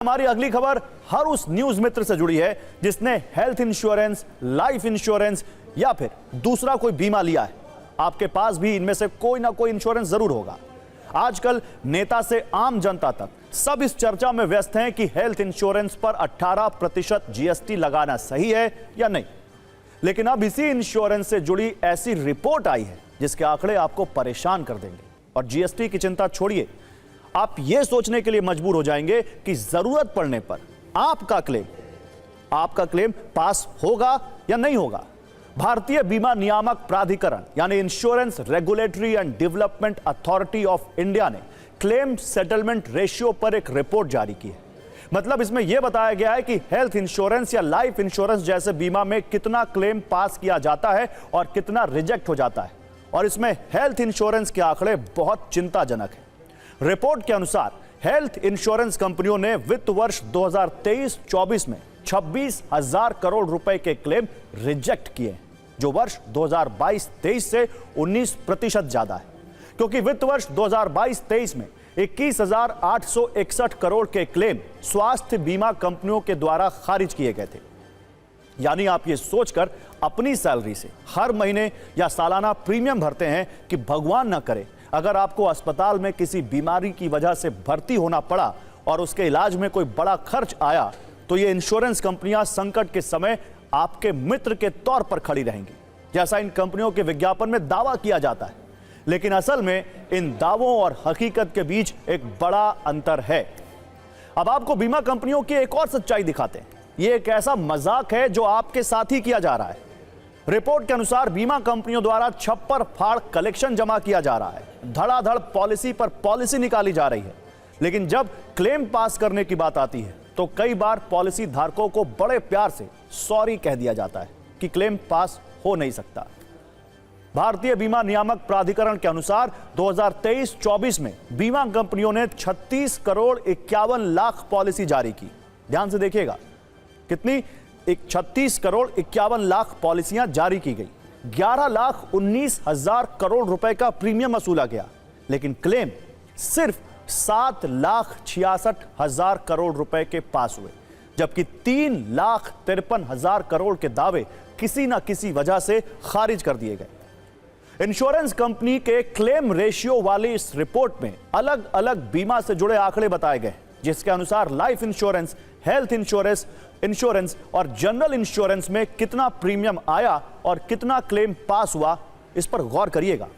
हमारी अगली खबर हर उस न्यूज मित्र से जुड़ी है जिसने हेल्थ इंश्योरेंस, लाइफ इंश्योरेंस या फिर दूसरा कोई बीमा लिया है। आपके पास भी इनमें से कोई ना कोई इंश्योरेंस जरूर होगा। आजकल नेता से आम जनता तक सब इस चर्चा में व्यस्त हैं कि हेल्थ इंश्योरेंस पर 18% जीएसटी लगाना सही है या नहीं। लेकिन अब इसी इंश्योरेंस से जुड़ी ऐसी रिपोर्ट आई है जिसके आंकड़े आपको परेशान कर देंगे। और जीएसटी की चिंता छोड़िए, आप यह सोचने के लिए मजबूर हो जाएंगे कि जरूरत पड़ने पर आपका क्लेम पास होगा या नहीं होगा। भारतीय बीमा नियामक प्राधिकरण यानी insurance regulatory and development authority of India ने क्लेम सेटलमेंट रेशियो पर एक रिपोर्ट जारी की है। मतलब इसमें यह बताया गया है कि हेल्थ इंश्योरेंस या लाइफ इंश्योरेंस जैसे बीमा में कितना क्लेम पास किया जाता है और कितना रिजेक्ट हो जाता है। और इसमें हेल्थ इंश्योरेंस के आंकड़े बहुत चिंताजनक हैं। रिपोर्ट के अनुसार हेल्थ इंश्योरेंस कंपनियों ने वित्त वर्ष 2023-24 में 26,000 करोड़ रुपए के क्लेम रिजेक्ट किए, जो वर्ष 2022-23 से 19% ज्यादा है। क्योंकि वित्त वर्ष 2022-23 में 21,861 करोड़ के क्लेम स्वास्थ्य बीमा कंपनियों के द्वारा खारिज किए गए थे। यानी आप ये सोचकर अपनी सैलरी से हर महीने या सालाना प्रीमियम भरते हैं कि भगवान न करे अगर आपको अस्पताल में किसी बीमारी की वजह से भर्ती होना पड़ा और उसके इलाज में कोई बड़ा खर्च आया तो ये इंश्योरेंस कंपनियां संकट के समय आपके मित्र के तौर पर खड़ी रहेंगी, जैसा इन कंपनियों के विज्ञापन में दावा किया जाता है। लेकिन असल में इन दावों और हकीकत के बीच एक बड़ा अंतर है। अब आपको बीमा कंपनियों की एक और सच्चाई दिखाते हैं। ये एक ऐसा मजाक है जो आपके साथ ही किया जा रहा है। रिपोर्ट के अनुसार बीमा कंपनियों द्वारा छप्पर फाड़ कलेक्शन जमा किया जा रहा है, धड़ाधड़ पॉलिसी पर पॉलिसी निकाली जा रही है। लेकिन जब क्लेम पास करने की बात आती है तो कई बार पॉलिसी धारकों को बड़े प्यार से सॉरी कह दिया जाता है कि क्लेम पास हो नहीं सकता। भारतीय बीमा नियामक प्राधिकरण के अनुसार 2023-24 में बीमा कंपनियों ने 36 करोड़ 51 लाख पॉलिसी जारी की। ध्यान से देखिएगा, कितनी 36 करोड़ 51 लाख पॉलिसियां जारी की गई। 11,19,000 करोड़ रुपए का प्रीमियम वसूला गया, लेकिन क्लेम सिर्फ 7,66,000 करोड़ रुपए के पास हुए, जबकि 3,53,000 करोड़ के दावे किसी ना किसी वजह से खारिज कर दिए गए। इंश्योरेंस कंपनी के क्लेम रेशियो वाली इस रिपोर्ट में अलग अलग बीमा से जुड़े आंकड़े बताए गए, जिसके अनुसार लाइफ इंश्योरेंस, हेल्थ इंश्योरेंस और जनरल इंश्योरेंस में कितना प्रीमियम आया और कितना क्लेम पास हुआ, इस पर गौर करिएगा।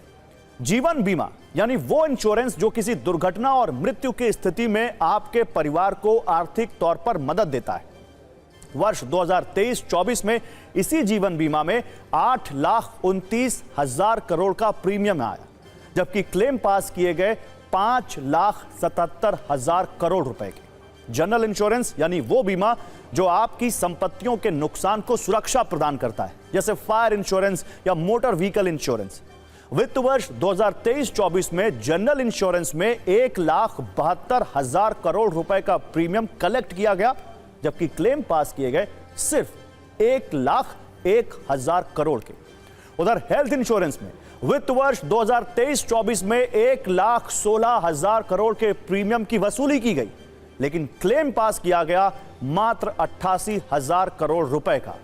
जीवन बीमा यानी वो इंश्योरेंस जो किसी दुर्घटना और मृत्यु की स्थिति में आपके परिवार को आर्थिक तौर पर मदद देता है। वर्ष 2023-24 में इसी जीवन बीमा में 8,29,000 करोड़ का प्रीमियम आया, जबकि क्लेम पास किए गए 5,77,000 करोड़ रुपए के। जनरल इंश्योरेंस यानी वो बीमा जो आपकी संपत्तियों के नुकसान को सुरक्षा प्रदान करता है, जैसे फायर इंश्योरेंस या मोटर व्हीकल इंश्योरेंस। वित्त वर्ष 2023-24 में जनरल इंश्योरेंस में 1,72,000 करोड़ रुपए का प्रीमियम कलेक्ट किया गया, जबकि क्लेम पास किए गए सिर्फ 1,01,000 करोड़ के। उधर हेल्थ इंश्योरेंस में वित्त वर्ष 2023-24 में 1,16,000 करोड़ के प्रीमियम की वसूली की गई, लेकिन क्लेम पास किया गया मात्र 88,000 करोड़ रुपए का,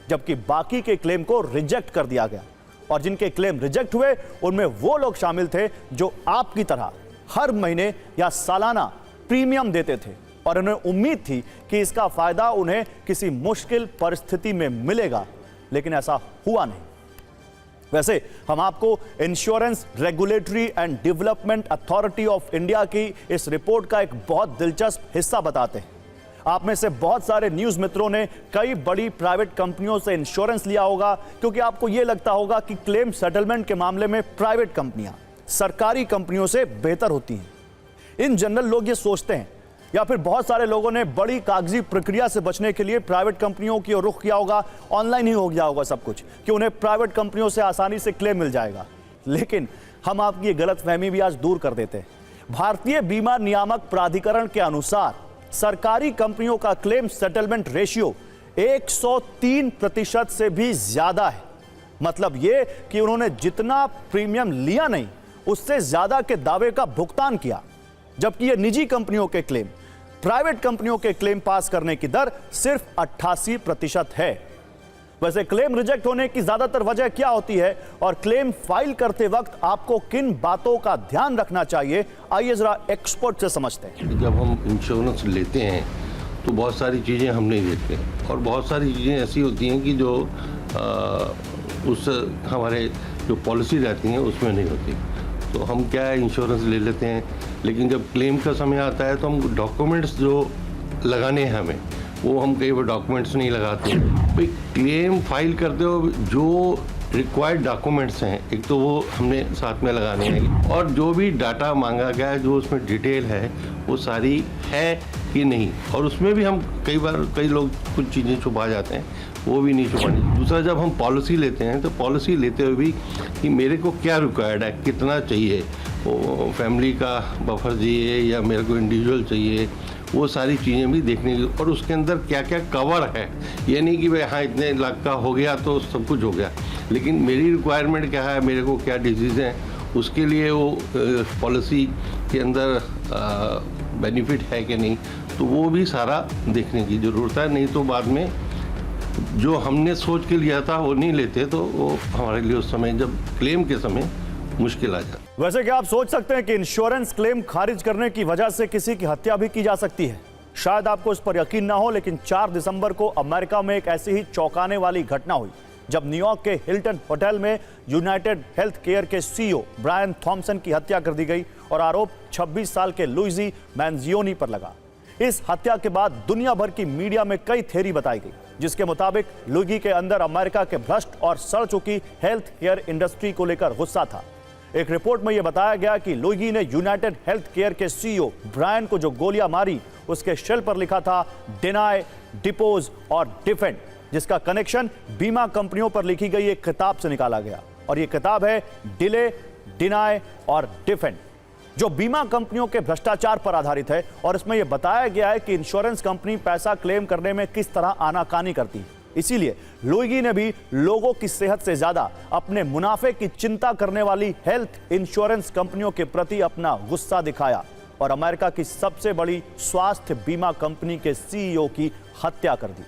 जबकि बाकी के क्लेम को रिजेक्ट कर दिया गया। और जिनके क्लेम रिजेक्ट हुए उनमें वो लोग शामिल थे जो आपकी तरह हर महीने या सालाना प्रीमियम देते थे और उन्हें उम्मीद थी कि इसका फायदा उन्हें किसी मुश्किल परिस्थिति में मिलेगा, लेकिन ऐसा हुआ नहीं। वैसे हम आपको insurance regulatory and development authority of India की इस रिपोर्ट का एक बहुत दिलचस्प हिस्सा बताते हैं। आप में से बहुत सारे न्यूज मित्रों ने कई बड़ी प्राइवेट कंपनियों से इंश्योरेंस लिया होगा, क्योंकि आपको यह लगता होगा कि क्लेम सेटलमेंट के मामले में प्राइवेट कंपनियां सरकारी कंपनियों से बेहतर होती हैं। इन जनरल लोग ये सोचते हैं, या फिर बहुत सारे लोगों ने बड़ी कागजी प्रक्रिया से बचने के लिए प्राइवेट कंपनियों की ओर रुख किया होगा, ऑनलाइन ही हो गया होगा सब कुछ, कि उन्हें प्राइवेट कंपनियों से आसानी से क्लेम मिल जाएगा। लेकिन हम आपकी ये गलतफहमी भी आज दूर कर देते हैं। भारतीय बीमा नियामक प्राधिकरण के अनुसार सरकारी कंपनियों का क्लेम सेटलमेंट रेशियो 103% से भी ज्यादा है। मतलब यह कि उन्होंने जितना प्रीमियम लिया नहीं, उससे ज्यादा के दावे का भुगतान किया, जबकि ये निजी कंपनियों के क्लेम प्राइवेट कंपनियों के क्लेम पास करने की दर सिर्फ 88% है। वैसे क्लेम रिजेक्ट होने की ज्यादातर वजह क्या होती है और क्लेम फाइल करते वक्त आपको किन बातों का ध्यान रखना चाहिए, आइए जरा एक्सपर्ट से समझते हैं। जब हम इंश्योरेंस लेते हैं तो बहुत सारी चीज़ें हम नहीं देखते और बहुत सारी चीज़ें ऐसी होती हैं कि जो उस हमारे जो पॉलिसी रहती हैं उसमें नहीं होती। तो हम क्या है, इंश्योरेंस ले लेते हैं, लेकिन जब क्लेम का समय आता है तो हम डॉक्यूमेंट्स जो लगाने हैं हमें, वो हम कई बार डॉक्यूमेंट्स नहीं लगाते। भाई क्लेम फाइल करते हो जो रिक्वायर्ड डॉक्यूमेंट्स हैं, एक तो वो हमने साथ में लगाने हैं और जो भी डाटा मांगा गया है, जो उसमें डिटेल है, वो सारी है कि नहीं। और उसमें भी हम कई लोग कुछ चीज़ें छुपा जाते हैं, वो भी नहीं छुपानी। दूसरा, जब हम पॉलिसी लेते हैं तो पॉलिसी लेते हुए भी कि मेरे को क्या रिक्वायर्ड है, कितना चाहिए, वो फैमिली का बफर चाहिए या मेरे को इंडिविजुअल चाहिए, वो सारी चीज़ें भी देखने की। और उसके अंदर क्या क्या कवर है, ये नहीं कि भाई हाँ इतने लाख का हो गया तो सब कुछ हो गया, लेकिन मेरी रिक्वायरमेंट क्या है, मेरे को क्या डिजीज़ हैं, उसके लिए वो पॉलिसी के अंदर बेनिफिट है कि नहीं, तो वो भी सारा देखने की ज़रूरत है। नहीं तो बाद में जो हमने सोच के लिया था वो नहीं लेते तो वो हमारे लिए उस समय, जब क्लेम के समय, मुश्किल आ जाती। वैसे क्या आप सोच सकते हैं कि इंश्योरेंस क्लेम खारिज करने की वजह से किसी की हत्या भी की जा सकती है? शायद आपको इस पर यकीन ना हो, लेकिन 4 दिसंबर को अमेरिका में एक ऐसी ही चौंकाने वाली घटना हुई जब न्यूयॉर्क के हिल्टन होटल में यूनाइटेड हेल्थ केयर के सीईओ ब्रायन थॉमसन की हत्या कर दी गई और आरोप 26 साल के लुइजी मैंजियोनी पर लगा। इस हत्या के बाद दुनिया भर की मीडिया में कई थ्योरी बताई गई, जिसके मुताबिक लुइगी के अंदर अमेरिका के भ्रष्ट और सड़ चुकी हेल्थ केयर इंडस्ट्री को लेकर गुस्सा था। एक रिपोर्ट में यह बताया गया कि लुइगी ने यूनाइटेड हेल्थ केयर के सीईओ ब्रायन को जो गोलियां मारी, उसके शेल पर लिखा था डिनाई, डिपोज और डिफेंड, जिसका कनेक्शन बीमा कंपनियों पर लिखी गई एक किताब से निकाला गया। और यह किताब है डिले, डिनाई और डिफेंड, जो बीमा कंपनियों के भ्रष्टाचार पर आधारित है। और इसमें यह बताया गया है कि इंश्योरेंस कंपनी पैसा क्लेम करने में किस तरह आनाकानी करती है। इसीलिए लुइगी ने भी लोगों की सेहत से ज्यादा अपने मुनाफे की चिंता करने वाली हेल्थ इंश्योरेंस कंपनियों के प्रति अपना गुस्सा दिखाया और अमेरिका की सबसे बड़ी स्वास्थ्य बीमा कंपनी के सीईओ की हत्या कर दी।